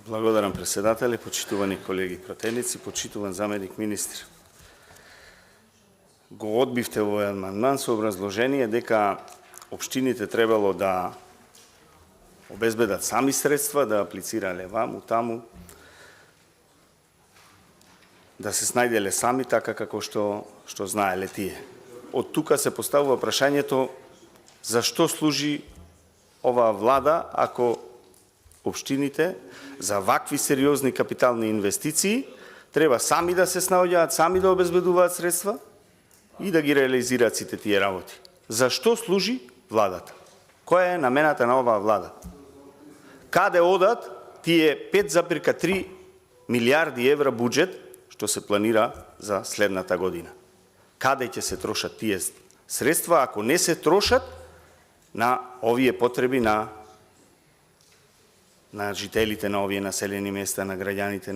Благодарам, председатели, почитувани колеги пратеници, почитуван заменик министр. Го одбивте овој амандман со образложение дека општините требало да обезбедат сами средства, да аплицирале ваму, таму, да се снајделе сами така како што знаеле тие. Од тука се поставува прашањето зашто служи оваа влада ако општините за вакви сериозни капитални инвестиции треба сами да се снаоѓаат, сами да обезбедуваат средства и да ги реализираат сите тие работи. Зашто служи владата? Која е намената на оваа влада? Каде одат тие 5,3 милиарди евра буџет што се планира за следната година? Каде ќе се трошат тие средства ако не се трошат на овие потреби на жителите на овие населени места, на граѓаните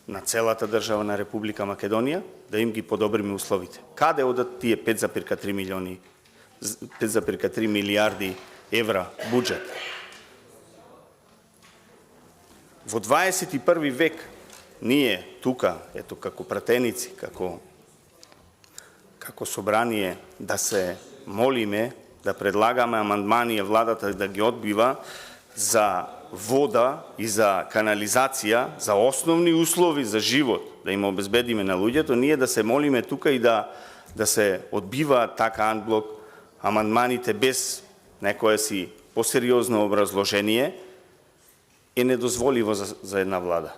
на целата држава на Република Македонија, да им ги подобриме условите? Каде одат тие 5,3 милиарди евра буџет? Во 21 век ние тука, ето како пратеници, како собрание, да се молиме, да предлагаме амандмани владата да ги одбива за вода и за канализација, за основни услови за живот, да им обезбедиме на луѓето, ние да се молиме тука и да се одбиваат така анблок амандманите без некое си посериозно образложение, е недозволиво за една влада.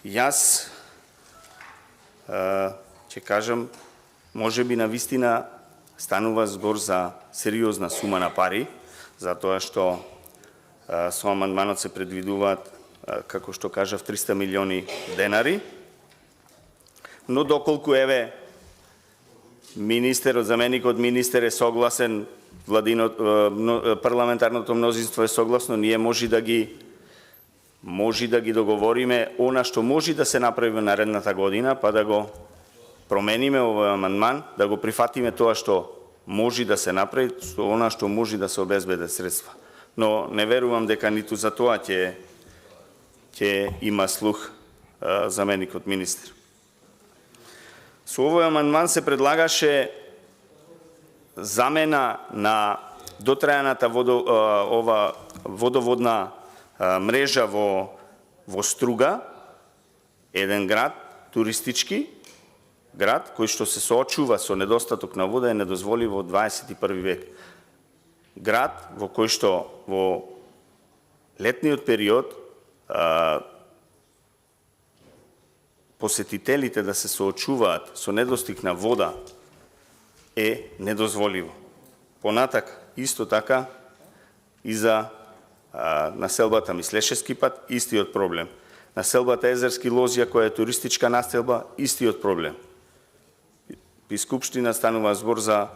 Јас ќе кажам, може би навистина станува збор за сериозна сума на пари, затоа што со амандманот се предвидуваат, како што кажав, 300 милиони денари, но доколку еве министерот, заменикот министер е согласен, парламентарното мнозинство е согласно, ние може да ги договориме она што може да се направи во наредната година, па да го промениме овој амандман, да го прифатиме тоа што може да се направи, со она што може да се обезбедат средства. Но не верувам дека ниту за тоа ќе има слух заменикот министер. Со овој амандман се предлагаше замена на дотрајаната водоводна мрежа во Струга, еден град, туристички град, кој што се соочува со недостаток на вода, е недозволиво во 21 век. Град во кој што во летниот период посетителите да се соочуваат со недостиг на вода е недозволиво. Понатак, исто така и за населбата Мислешевски пат, истиот проблем. Населбата Езерски Лозија, која е туристичка населба, истиот проблем. И Скупштина станува збор за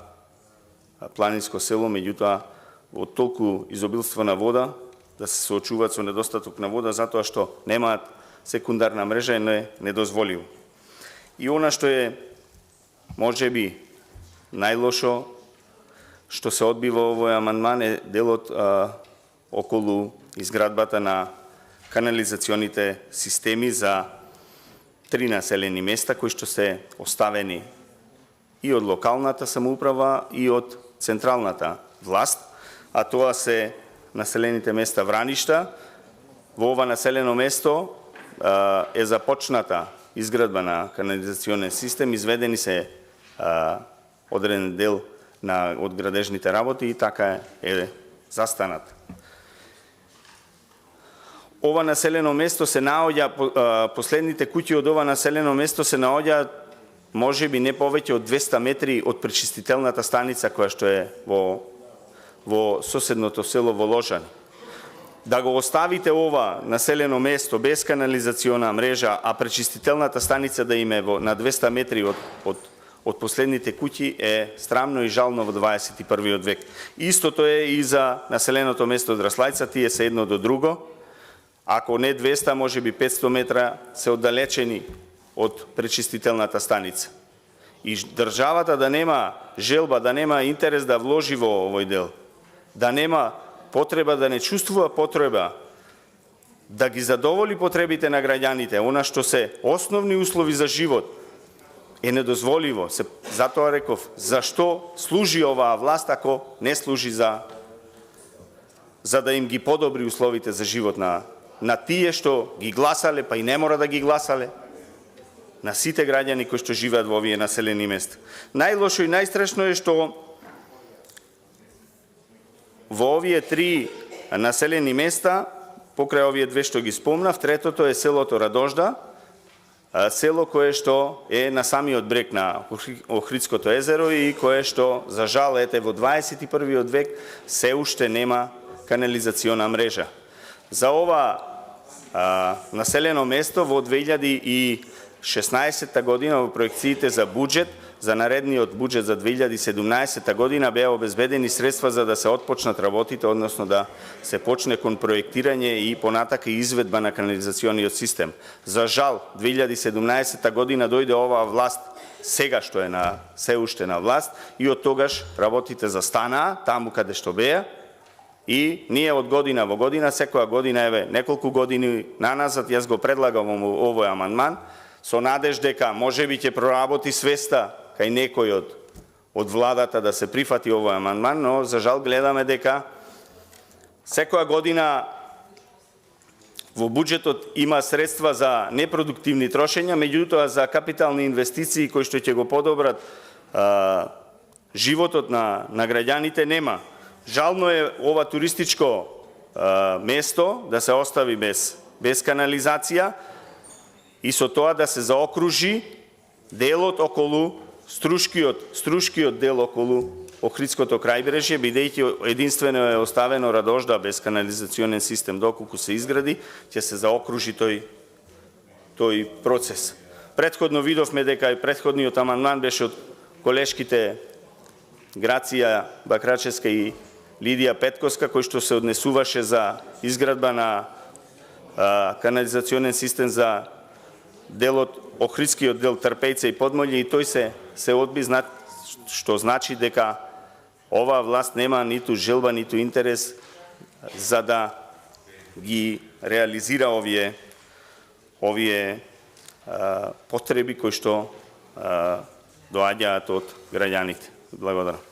планинско село, меѓутоа во толку изобилство на вода, да се соочуваат со недостаток на вода, затоа што немаат секундарна мрежа, е недозволиво. И она што е, можеби, најлошо, што се одбива овој амандман, е делот околу изградбата на канализационите системи за 3 населени места, кои што се оставени и од локалната самоуправа и од централната власт, а тоа се населените места Враништа. Во ова населено место е започната изградба на канализационен систем, изведени се одреден дел од градежните работи и така е застанат. Ова населено место се наоѓа, последните куќи од ова населено место се наоѓаат може би не повеќе од 200 метри од пречистителната станица која што е во соседното село Воложани. Да го оставите ова населено место без канализациона мрежа, а пречистителната станица да име на 200 метри од последните куќи е срамно и жално во 21 век. Истото е и за населеното место Драслајца, тие се едно до друго. Ако не 200, може би 500 метра се оддалечени од пречистителната станица. И државата да нема желба, да нема интерес да вложи во овој дел, да нема потреба, да не чувствува потреба да ги задоволи потребите на граѓаните, она што се основни услови за живот, е недозволиво. Затоа реков, зашто служи оваа власт ако не служи за да им ги подобри условите за живот на тие што ги гласале, па и не мора да ги гласале, на сите граѓани кои што живеат во овие населени места. Најлошо и најстрашно е што во овие 3 населени места, покрај овие 2 што ги спомнав, третото е селото Радожда, село кое што е на самиот брег на Охридското езеро и кое што, за жал, ете во 21. век се уште нема канализациона мрежа. За ова населено место во 2016 година во проекциите за буџет, за наредниот буџет за 2017 година беа обезбедени средства за да се отпочнат работите, односно да се почне кон проектирање и понатака изведба на канализациониот систем. За жал, 2017 година дојде оваа власт, сега што е се уште на власт, и од тогаш работите застанаа таму каде што беа, и ние од година во година, секоја година, еве, неколку години наназад, јас го предлагам овој амандман, со надеж дека можеби ќе проработи свеста кај некој од владата да се прифати овој амандман, но за жал гледаме дека секоја година во буџетот има средства за непродуктивни трошења, меѓутоа за капитални инвестиции кои што ќе го подобрат животот на граѓаните нема. Жално е ова туристичко место да се остави без канализација и со тоа да се заокружи делот околу струшкиот дел околу Охридското крајбрежје, бидејќи единствено е оставено Радожда без канализационен систем, доколку се изгради, ќе се заокружи тој процес. Претходно видовме дека и претходниот амандман беше од колешките Грација Бакрачевска и Лидија Петковска, кој што се однесуваше за изградба на канализационен систем за делот Охридскиот дел Трпејца и Подмолје, и тој се одби, што значи дека оваа власт нема ниту желба, ниту интерес за да ги реализира овие потреби кои што доаѓаат од граѓаните. Благодарам.